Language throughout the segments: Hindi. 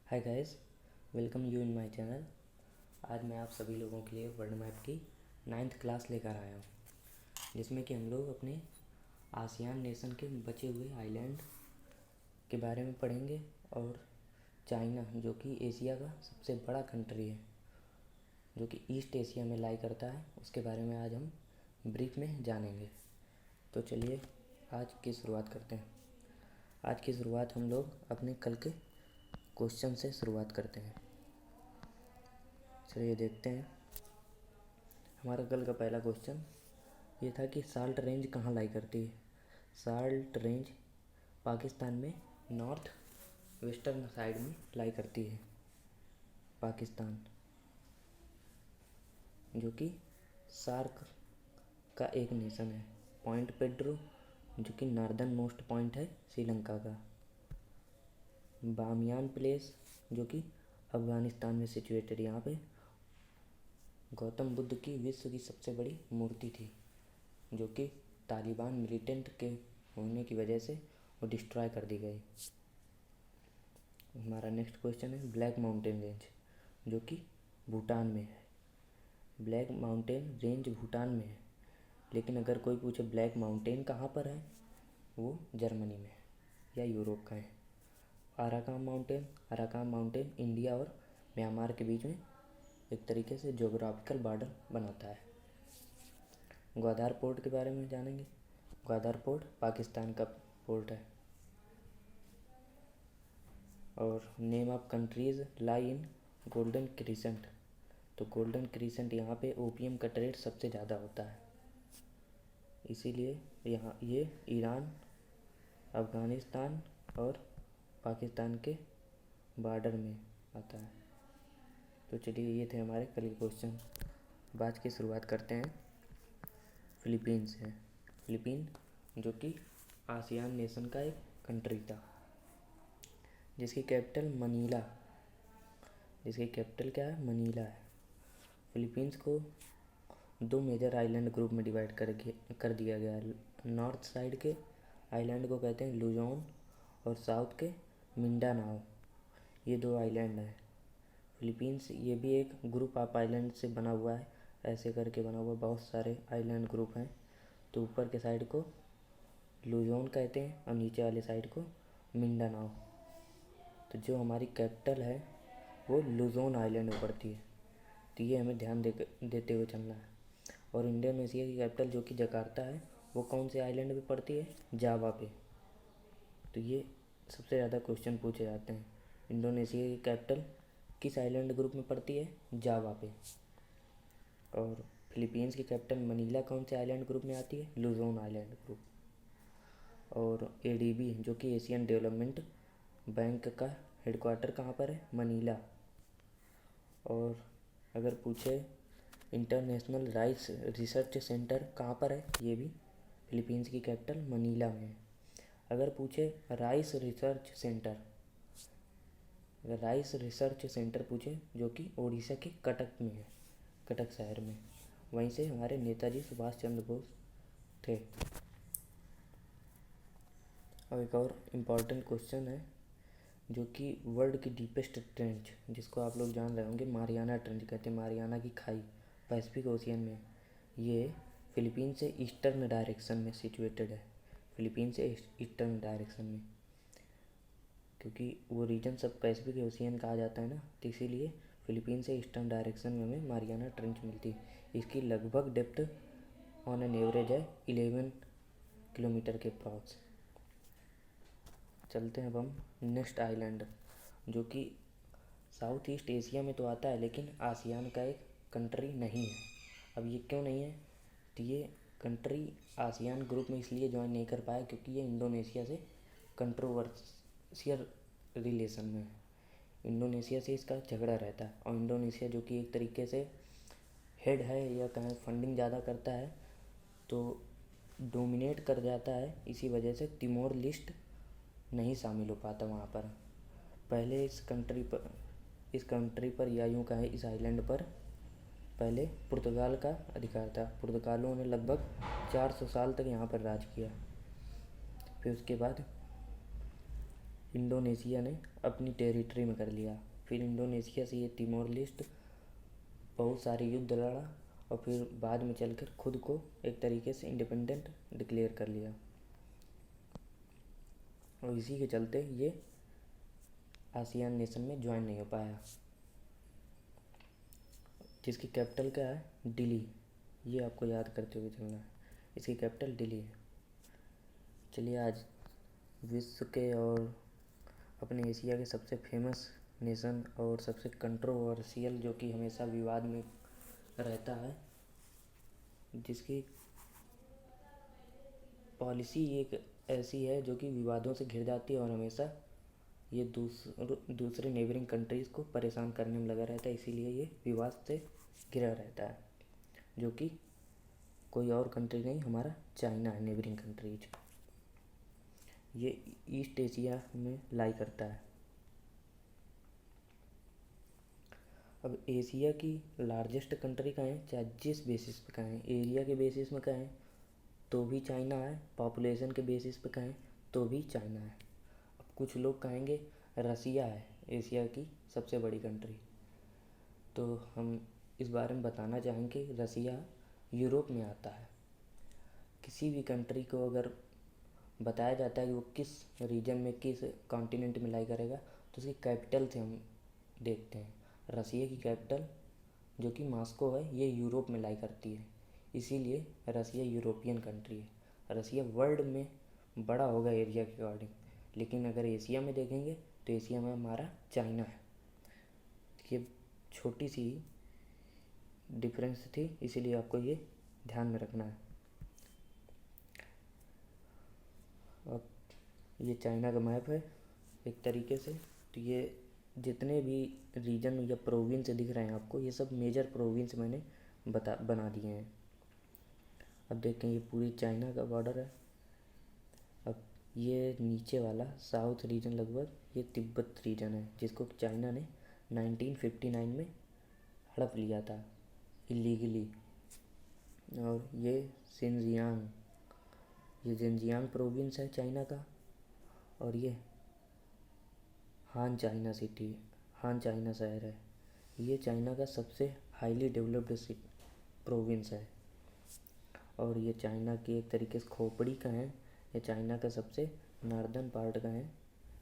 Hi guys, welcome you in my channel. आज मैं आप सभी लोगों के लिए वर्ल्ड मैप की 9th क्लास लेकर आया हूँ, जिसमें कि हम लोग अपने आसियान नेशन के बचे हुए आइलैंड के बारे में पढ़ेंगे और चाइना, जो कि एशिया का सबसे बड़ा कंट्री है, जो कि ईस्ट एशिया में लाई करता है, उसके बारे में आज हम ब्रीफ में जानेंगे। तो चलिए आज की शुरुआत करते हैं। आज की शुरुआत हम लोग अपने कल के क्वेश्चन से शुरुआत करते हैं। चलिए देखते हैं। हमारा कल का पहला क्वेश्चन ये था कि साल्ट रेंज कहाँ लाई करती है। साल्ट रेंज पाकिस्तान में नॉर्थ वेस्टर्न साइड में लाई करती है। पाकिस्तान, जो कि सार्क का एक नेशन है। पॉइंट पेड्रो, जो कि नॉर्दर्न मोस्ट पॉइंट है श्रीलंका का। बामियान प्लेस, जो कि अफ़गानिस्तान में सिचुएटेड। यहाँ पे गौतम बुद्ध की विश्व की सबसे बड़ी मूर्ति थी, जो कि तालिबान मिलिटेंट के होने की वजह से वो डिस्ट्रॉय कर दी गई। हमारा नेक्स्ट क्वेश्चन है ब्लैक माउंटेन रेंज, जो कि भूटान में है। ब्लैक माउंटेन रेंज भूटान में है, लेकिन अगर कोई पूछे ब्लैक माउंटेन कहाँ पर है, वो जर्मनी में है या यूरोप का है। अराकाम माउंटेन इंडिया और म्यांमार के बीच में एक तरीके से ज्योग्राफिकल बॉर्डर बनाता है। ग्वादर पोर्ट के बारे में जानेंगे। ग्वादर पोर्ट पाकिस्तान का पोर्ट है। और name of countries lie in golden crescent, तो गोल्डन क्रीसेंट यहाँ पे ओपियम का ट्रेड सबसे ज़्यादा होता है, इसीलिए यहाँ ये ईरान, अफ़गानिस्तान और पाकिस्तान के बॉर्डर में आता है। तो चलिए ये थे हमारे कल के क्वेश्चन। आज की शुरुआत करते हैं फिलीपीन से। फिलीपीन, जो कि आसियान नेशन का एक कंट्री था, जिसकी कैपिटल क्या है, मनीला है। फिलीपींस को दो मेजर आइलैंड ग्रुप में डिवाइड कर दिया गया है। नॉर्थ साइड के आइलैंड को कहते हैं लुजोन और साउथ के मिंडानाओ। ये दो आइलैंड हैं। फिलीपींस ये भी एक ग्रुप ऑफ आइलैंड से बना हुआ है, ऐसे करके बना हुआ बहुत सारे आइलैंड ग्रुप हैं। तो ऊपर के साइड को लुजोन कहते हैं और नीचे वाले साइड को मिंडानाओ। तो जो हमारी कैपिटल है वो लुजोन आइलैंड में पड़ती है, तो ये हमें ध्यान देते हुए चलना है। और इंडोनेशिया की कैपिटल, जो कि जकार्ता है, वो कौन से आइलैंड पे पड़ती है, जावा पे। तो ये सबसे ज़्यादा क्वेश्चन पूछे जाते हैं। इंडोनेशिया की कैपिटल किस आइलैंड ग्रुप में पड़ती है, जावा पे। और फिलीपींस की कैपिटल मनीला कौन से आइलैंड ग्रुप में आती है, लुजोन आइलैंड ग्रुप। और एडीबी, जो कि एशियन डेवलपमेंट बैंक का हेडक्वार्टर कहाँ पर है, मनीला। और अगर पूछे इंटरनेशनल राइस रिसर्च सेंटर कहाँ पर है, ये भी फिलीपींस की कैपिटल मनीला में है। अगर पूछे राइस रिसर्च सेंटर पूछे, जो कि उड़ीसा के कटक में है, कटक शहर में, वहीं से हमारे नेताजी सुभाष चंद्र बोस थे। अब एक और इम्पॉर्टेंट क्वेश्चन है, जो कि वर्ल्ड की डीपेस्ट ट्रेंच, जिसको आप लोग जान रहे होंगे, मारियाना ट्रेंच कहते हैं, मारियाना की खाई पैसिफिक ओशियन में। ये फिलीपीन से ईस्टर्न डायरेक्शन में सिचुएटेड है। फिलीपीन से ईस्टर्न डायरेक्शन में, क्योंकि वो रीजन सब पैसिफिक ओशियन कहा जाता है ना, तो इसीलिए फिलीपीन से ईस्टर्न डायरेक्शन में हमें मारियाना ट्रेंच मिलती है। इसकी लगभग डेप्थ ऑन एन एवरेज है 11 किलोमीटर के अप्रॉक्स। चलते हैं अब हम नेक्स्ट आइलैंड, जो कि साउथ ईस्ट एशिया में तो आता है, लेकिन आसियान का एक कंट्री नहीं है। अब ये क्यों नहीं है, तो ये कंट्री आसियान ग्रुप में इसलिए ज्वाइन नहीं कर पाया क्योंकि ये इंडोनेशिया से कंट्रोवर्शियल रिलेशन में है। इंडोनेशिया से इसका झगड़ा रहता है, और इंडोनेशिया, जो कि एक तरीके से हेड है या कहें फंडिंग ज़्यादा करता है, तो डोमिनेट कर जाता है। इसी वजह से तिमोर लिस्ट नहीं शामिल हो पाता वहाँ पर। पहले इस कंट्री पर या यूँ कहें इस आइलैंड पर पहले पुर्तगाल का अधिकार था। पुर्तगालों ने लगभग 400 साल तक यहाँ पर राज किया। फिर उसके बाद इंडोनेशिया ने अपनी टेरिटरी में कर लिया। फिर इंडोनेशिया से ये तिमोर लिस्ट बहुत सारे युद्ध लड़ा और फिर बाद में चलकर खुद को एक तरीके से इंडिपेंडेंट डिक्लेयर कर लिया। और इसी के चलते ये आसियान नेशन में ज्वाइन नहीं हो पाया। जिसकी कैपिटल क्या है? दिल्ली। ये आपको याद करते हुए चलना है, इसकी कैपिटल दिल्ली है। चलिए आज विश्व के और अपने एशिया के सबसे फेमस नेशन और सबसे कंट्रोवर्शियल, जो कि हमेशा विवाद में रहता है, जिसकी पॉलिसी एक ऐसी है जो कि विवादों से घिर जाती है और हमेशा ये दूसरे नेबरिंग कंट्रीज़ को परेशान करने में लगा रहता है, इसीलिए ये विवाद से घिरा रहता है, जो कि कोई और कंट्री नहीं, हमारा चाइना है, नेबरिंग कंट्रीज। ये ईस्ट एशिया में लाई करता है। अब एशिया की लार्जेस्ट कंट्री कहाँ है, चाहे जिस बेसिस पे कहें, एरिया के बेसिस में कहें तो भी चाइना है, पॉपुलेशन के बेसिस पे कहें तो भी चाइना है। अब कुछ लोग कहेंगे रसिया है एशिया की सबसे बड़ी कंट्री, तो हम इस बारे में बताना चाहेंगे रसिया यूरोप में आता है। किसी भी कंट्री को अगर बताया जाता है कि वो किस रीजन में, किस कॉन्टिनेंट में लाई करेगा, तो उसकी कैपिटल से हम देखते हैं। रसिया की कैपिटल जो कि मॉस्को है, ये यूरोप में लाई करती है, इसीलिए रसिया यूरोपियन कंट्री है। रसिया वर्ल्ड में बड़ा होगा एरिया के अकॉर्डिंग, लेकिन अगर एशिया में देखेंगे तो एशिया में हमारा चाइना है। ये छोटी सी डिफरेंस थी, इसीलिए आपको ये ध्यान में रखना है। अब ये चाइना का मैप है एक तरीके से, तो ये जितने भी रीजन या प्रोविंस दिख रहे हैं आपको, ये सब मेजर प्रोविंस मैंने बना दिए हैं। अब देखें ये पूरी चाइना का बॉर्डर है। अब ये नीचे वाला साउथ रीजन लगभग ये तिब्बत रीजन है, जिसको चाइना ने 1959 में हड़प लिया था इलीगली। और ये शिनजियांग, ये जिनजियांग प्रोविंस है चाइना का। और ये हान चाइना सिटी, हान चाइना शहर है, ये चाइना का सबसे हाईली डेवलप्ड प्रोविंस है। और ये चाइना की एक तरीके से खोपड़ी का है, ये चाइना का सबसे नॉर्दर्न पार्ट का है।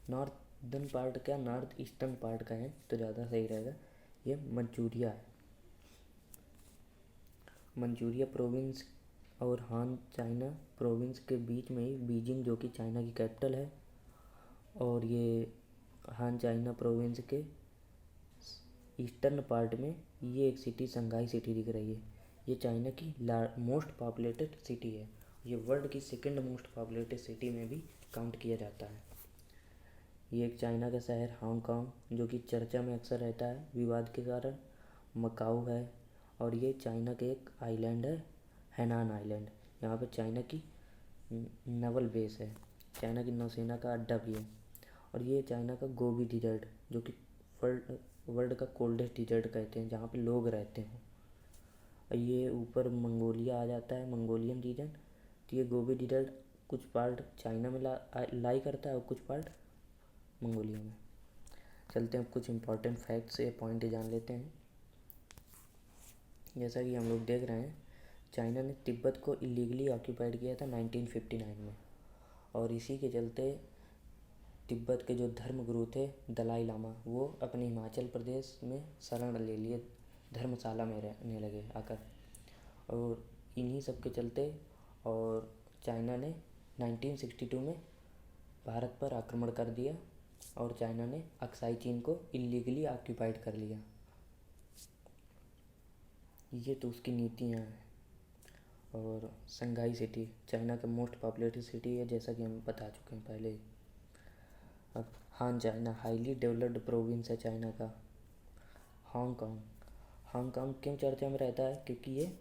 नॉर्दर्न पार्ट क्या, नॉर्थ ईस्टर्न पार्ट का है तो ज़्यादा सही रहेगा। ये मंचूरिया है। मंचूरिया प्रोविंस और हान चाइना प्रोविंस के बीच में ही बीजिंग, जो कि चाइना की कैपिटल है, और ये हान चाइना प्रोविंस के ईस्टर्न पार्ट में ये एक सिटी शंघाई सिटी दिख रही है। ये चाइना की मोस्ट पॉपुलेटेड सिटी है। ये वर्ल्ड की सेकंड मोस्ट पॉपुलेटेड सिटी में भी काउंट किया जाता है। ये एक चाइना का शहर हांगकांग, जो कि चर्चा में अक्सर रहता है विवाद के कारण, मकाऊ है। और ये चाइना के एक आइलैंड है, हैनान आइलैंड। यहाँ पे चाइना की नवल बेस है, चाइना की नौसेना का अड्डा भी है। और ये चाइना का गोबी डिजर्ट, जो कि वर्ल्ड का कोल्डेस्ट डिजर्ट कहते हैं, जहाँ पे लोग रहते हैं। और ये ऊपर मंगोलिया आ जाता है, मंगोलियन रीजन। तो ये गोबी डिजर्ट कुछ पार्ट चाइना में लाई करता है और कुछ पार्ट मंगोलिया में। चलते हैं कुछ इंपॉर्टेंट फैक्ट्स या पॉइंट जान लेते हैं। जैसा कि हम लोग देख रहे हैं, चाइना ने तिब्बत को इलीगली ऑक्यूपाइड किया था 1959 में, और इसी के चलते तिब्बत के जो धर्म गुरु थे दलाई लामा, वो अपने हिमाचल प्रदेश में शरण ले लिए, धर्मशाला में रहने लगे आकर। और इन्हीं सब के चलते और चाइना ने 1962 में भारत पर आक्रमण कर दिया और चाइना ने अक्साई चीन को इलीगली ऑक्यूपाइड कर लिया। ये तो उसकी नीतियाँ हैं। और शंघाई सिटी चाइना का मोस्ट पॉपुलेटेड सिटी है, जैसा कि हम बता चुके हैं पहले ही। अब हान चाइना हाईली डेवलप्ड प्रोविंस है चाइना का। हांगकांग, हांगकांग क्यों चर्चा में रहता है, क्योंकि ये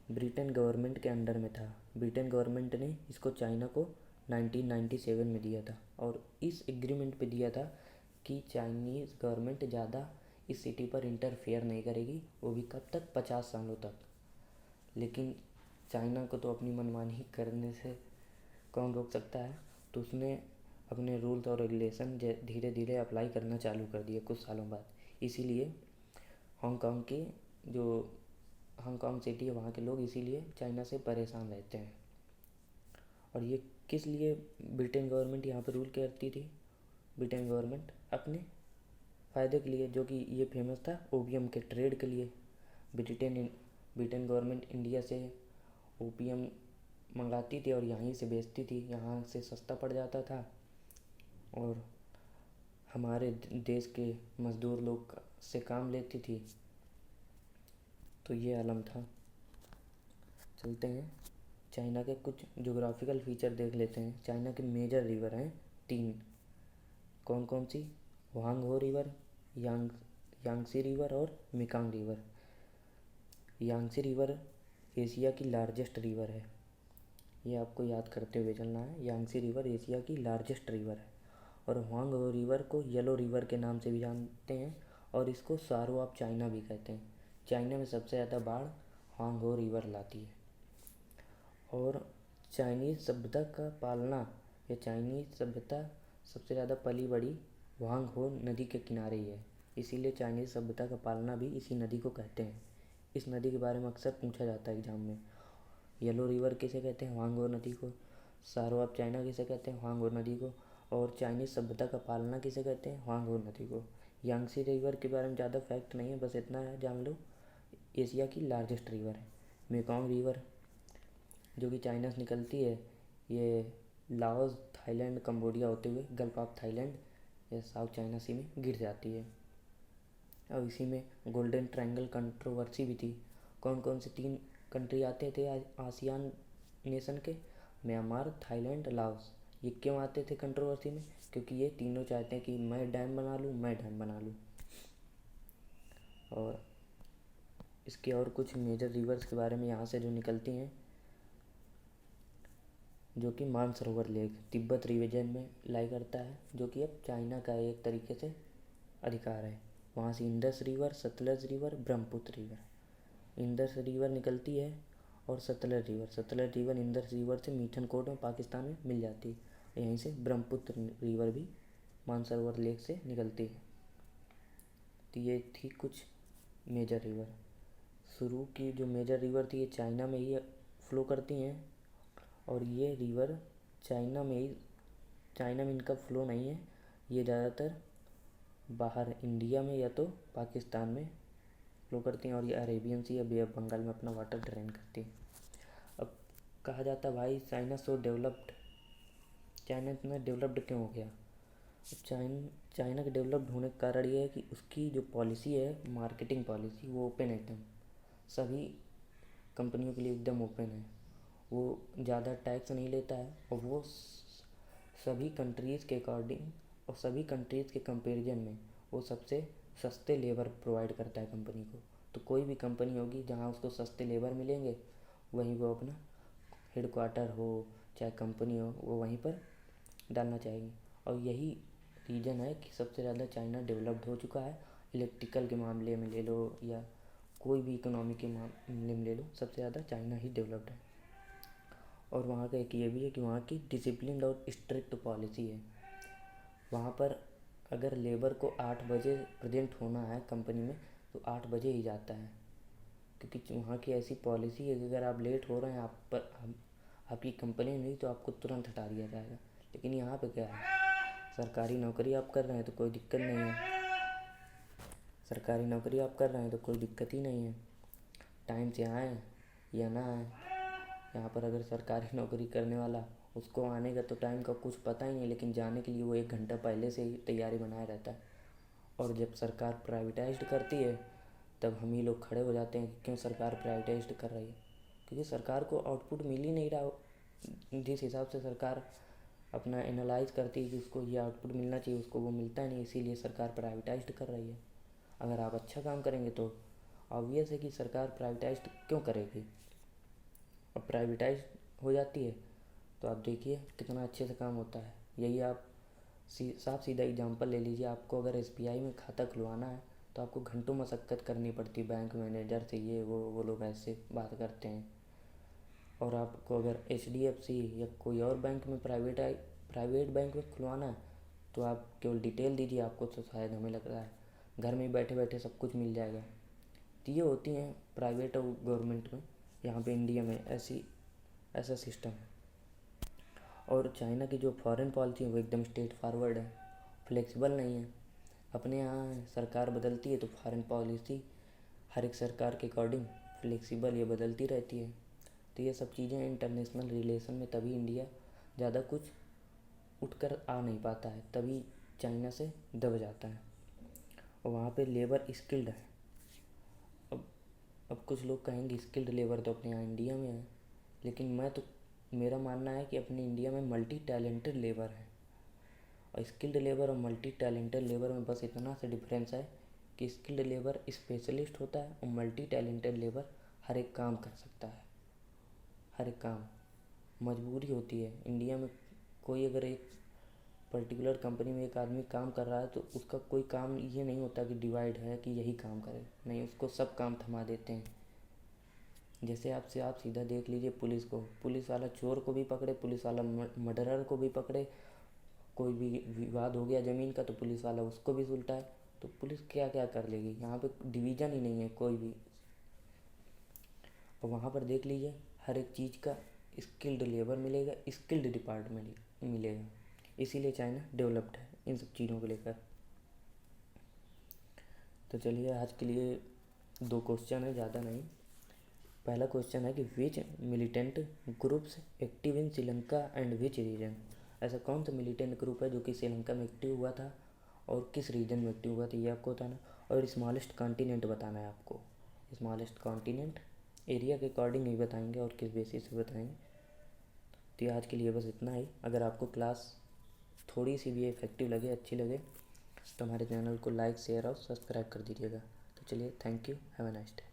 ब्रिटेन गवर्नमेंट के अंडर में था। ब्रिटेन गवर्नमेंट ने इसको चाइना को 1997 में दिया था, और इस एग्रीमेंट पे दिया था कि चाइनीज़ गवर्नमेंट ज़्यादा इस सिटी पर इंटरफेयर नहीं करेगी, वो भी कब तक, 50 सालों तक। लेकिन चाइना को तो अपनी मनमानी करने से कौन रोक सकता है, तो उसने अपने रूल्स और रेगुलेशन धीरे धीरे अप्लाई करना चालू कर दिए कुछ सालों बाद। इसीलिए हांगकांग के जो हांगकांग सिटी है वहाँ के लोग इसीलिए चाइना से परेशान रहते हैं। और ये किस लिए ब्रिटेन गवर्नमेंट यहाँ पर रूल करती थी? ब्रिटेन गवर्नमेंट अपने फ़ायदे के लिए, जो कि ये फेमस था ओपियम के ट्रेड के लिए। ब्रिटेन गवर्नमेंट इंडिया से ओपियम मंगाती थी और यहीं से बेचती थी, यहाँ से सस्ता पड़ जाता था और हमारे देश के मज़दूर लोग से काम लेती थी। तो ये आलम था। चलते हैं चाइना के कुछ जोग्राफिकल फीचर देख लेते हैं। चाइना के मेजर रिवर हैं 3। कौन कौन सी? वांगहो रिवर, यांगसी रिवर और Mekong river. Yangtze river Asia की लार्जेस्ट रिवर है, ये आपको याद करते हुए चलना है। यांगसी रिवर एशिया की लार्जेस्ट रिवर है। और वांगहो रिवर को येलो रिवर के नाम से भी जानते हैं और इसको सारो ऑफ चाइना भी कहते हैं। चाइना में सबसे ज़्यादा बाढ़ वांगहो रिवर लाती है। और चाइनीज़ सभ्यता का पालना या चाइनीज़ सभ्यता सबसे ज़्यादा पली बड़ी वांगहो नदी के किनारे ही है, इसीलिए चाइनीज़ सभ्यता का पालना भी इसी नदी को कहते हैं। इस नदी के बारे में अक्सर पूछा जाता है एग्जाम में। येलो रिवर किसे कहते हैं? वांगहो नदी को। सारो ऑफ चाइना किसे कहते हैं? वांगहो नदी को। और चाइनीज़ सभ्यता का पालना किसे कहते हैं? वांगहो नदी को। यांगसी रिवर के बारे में ज़्यादा फैक्ट नहीं है, बस इतना है जान लो, एशिया की लार्जेस्ट रिवर है। मेकॉन्ग रिवर जो कि चाइना से निकलती है, ये लाओस, थाईलैंड, कंबोडिया होते हुए गल्फ ऑफ थाईलैंड या साउथ चाइना सी में गिर जाती है। अब इसी में गोल्डन ट्रायंगल कंट्रोवर्सी भी थी। कौन कौन से 3 कंट्री आते थे आसियान नेशन के? Myanmar, Thailand, Laos. ये क्यों आते थे कंट्रोवर्सी में? क्योंकि ये तीनों चाहते हैं कि मैं डैम बना लूँ, मैं डैम बना लूँ। और इसके और कुछ मेजर रिवर्स के बारे में यहाँ से जो निकलती हैं, जो कि मानसरोवर लेक तिब्बत रीजन में लाई करता है, जो कि अब चाइना का एक तरीके से अधिकार है। वहाँ से Indus river, Sutlej river, Brahmaputra river. Indus river निकलती है और सतलज रिवर इंडस रिवर से मीठनकोट में पाकिस्तान में मिल जाती है। यहीं से ब्रह्मपुत्र रिवर भी मानसरोवर लेक से निकलती है। तो ये थी कुछ मेजर रिवर। शुरू की जो मेजर रिवर थी ये चाइना में ही फ्लो करती हैं और ये रिवर चाइना में इनका फ्लो नहीं है, ये ज़्यादातर बाहर इंडिया में या तो पाकिस्तान में फ्लो करती हैं और ये अरेबियन सी या बे ऑफ बंगाल में अपना वाटर ड्रेन करती हैं। अब कहा जाता है भाई चाइना सो डेवलप्ड, चाइना इतना डेवलप्ड क्यों हो गया? चाइना के डेवलप्ड होने का कारण ये है कि उसकी जो पॉलिसी है, मार्केटिंग पॉलिसी, वो ओपन है एकदम, सभी कंपनियों के लिए एकदम ओपन है। वो ज़्यादा टैक्स नहीं लेता है और वो सभी कंट्रीज़ के अकॉर्डिंग और सभी कंट्रीज़ के कंपैरिजन में वो सबसे सस्ते लेबर प्रोवाइड करता है कंपनी को। तो कोई भी कंपनी होगी जहाँ उसको सस्ते लेबर मिलेंगे, वहीं वो अपना हेडक्वार्टर हो चाहे कंपनी हो, वो वहीं पर डालना चाहेगी। और यही रीज़न है कि सबसे ज़्यादा चाइना डेवलप्ड हो चुका है। इलेक्ट्रिकल के मामले में ले लो या कोई भी इकोनॉमी के मामले में ले लो, सबसे ज़्यादा चाइना ही डेवलप्ड है। और वहाँ का एक ये भी है कि वहाँ की डिसिप्लिन और स्ट्रिक्ट पॉलिसी है। वहाँ पर अगर लेबर को 8 बजे प्रेजेंट होना है कंपनी में तो 8 बजे ही जाता है, क्योंकि वहाँ की ऐसी पॉलिसी है कि अगर आप लेट हो रहे हैं, आपकी कंपनी नहीं तो आपको तुरंत हटा दिया जाएगा। लेकिन यहाँ पे क्या है, सरकारी नौकरी आप कर रहे हैं तो कोई दिक्कत नहीं है, सरकारी नौकरी आप कर रहे हैं तो कोई दिक्कत ही नहीं है, टाइम से आए या ना आए। यहाँ पर अगर सरकारी नौकरी करने वाला, उसको आने का तो टाइम का कुछ पता ही नहीं, लेकिन जाने के लिए वो 1 घंटा पहले से ही तैयारी बनाए रहता है। और जब सरकार प्राइवेटाइज्ड करती है तब हम ही लोग खड़े हो जाते हैं कि क्यों सरकार प्राइवेटाइज्ड कर रही है, क्योंकि सरकार को आउटपुट मिल ही नहीं रहा। जिस हिसाब से सरकार अपना एनालाइज करती है कि उसको ये आउटपुट मिलना चाहिए, उसको वो मिलता नहीं, इसीलिए सरकार प्राइवेटाइज्ड कर रही है। अगर आप अच्छा काम करेंगे तो ऑब्वियस है कि सरकार प्राइवेटाइज्ड क्यों करेगी। और प्राइवेटाइज हो जाती है तो आप देखिए कितना अच्छे से काम होता है। यही आप साफ सीधा एग्जांपल ले लीजिए, आपको अगर SBI में खाता खुलवाना है तो आपको घंटों मशक्क़त करनी पड़ती है, बैंक मैनेजर से ये वो लोग ऐसे बात करते हैं। और आपको अगर HDFC या कोई और बैंक में प्राइवेट बैंक में खुलवाना है तो आप केवल डिटेल दीजिए, आपको तो शायद हमें लग रहा है घर में बैठे बैठे सब कुछ मिल जाएगा। तो ये होती हैं प्राइवेट और गवर्नमेंट में, यहाँ पे इंडिया में ऐसा सिस्टम है। और चाइना की जो फॉरेन पॉलिसी है वो एकदम स्ट्रेट फॉरवर्ड है, फ्लेक्सिबल नहीं है। अपने यहाँ सरकार बदलती है तो फॉरेन पॉलिसी हर एक सरकार के अकॉर्डिंग फ्लेक्सिबल ये बदलती रहती है। तो ये सब चीज़ें इंटरनेशनल रिलेशन में तभी इंडिया ज़्यादा कुछ उठकर आ नहीं पाता है, तभी चाइना से दब जाता है। और वहाँ पे लेबर स्किल्ड है। अब अब कुछ लोग कहेंगे स्किल्ड लेबर तो अपने यहाँ इंडिया में है, लेकिन मेरा मानना है कि अपने इंडिया में मल्टी टैलेंटेड लेबर है। और स्किल्ड लेबर और मल्टी टैलेंटेड लेबर में बस इतना सा डिफरेंस है कि स्किल्ड लेबर स्पेशलिस्ट होता है और मल्टी टैलेंटेड लेबर हर एक काम कर सकता है। हर एक काम मजबूरी होती है इंडिया में। कोई अगर एक पर्टिकुलर कंपनी में एक आदमी काम कर रहा है तो उसका कोई काम ये नहीं होता कि डिवाइड है कि यही काम करे, नहीं, उसको सब काम थमा देते हैं। जैसे आप सीधा देख लीजिए पुलिस वाला चोर को भी पकड़े, पुलिस वाला मर्डरर को भी पकड़े, कोई भी विवाद हो गया ज़मीन का तो पुलिस वाला उसको भी सुलटाए। तो पुलिस क्या क्या कर लेगी, यहाँ पे डिवीज़न ही नहीं है कोई भी। और वहाँ पर देख लीजिए हर एक चीज़ का स्किल्ड लेबर मिलेगा, स्किल्ड डिपार्टमेंट मिलेगा। इसीलिए चाइना डेवलप्ड है इन सब चीज़ों को लेकर। तो चलिए आज के लिए 2 क्वेश्चन है, ज़्यादा नहीं। पहला क्वेश्चन है कि which militant groups active in Sri Lanka and which region. ऐसा कौन सा मिलिटेंट ग्रुप है जो कि श्रीलंका में एक्टिव हुआ था और किस रीजन में एक्टिव हुआ था, ये आपको बताना। और स्मॉलेस्ट कॉन्टिनेंट बताना है आपको। स्मॉलेस्ट कॉन्टिनेंट एरिया के अकॉर्डिंग ही बताएंगे और किस बेसिस पे बताएंगे। तो ये आज के लिए बस इतना ही। अगर आपको क्लास थोड़ी सी भी इफेक्टिव लगे, अच्छी लगे, तो हमारे चैनल को लाइक शेयर और सब्सक्राइब कर दीजिएगा। तो चलिए, thank you, have a nice day.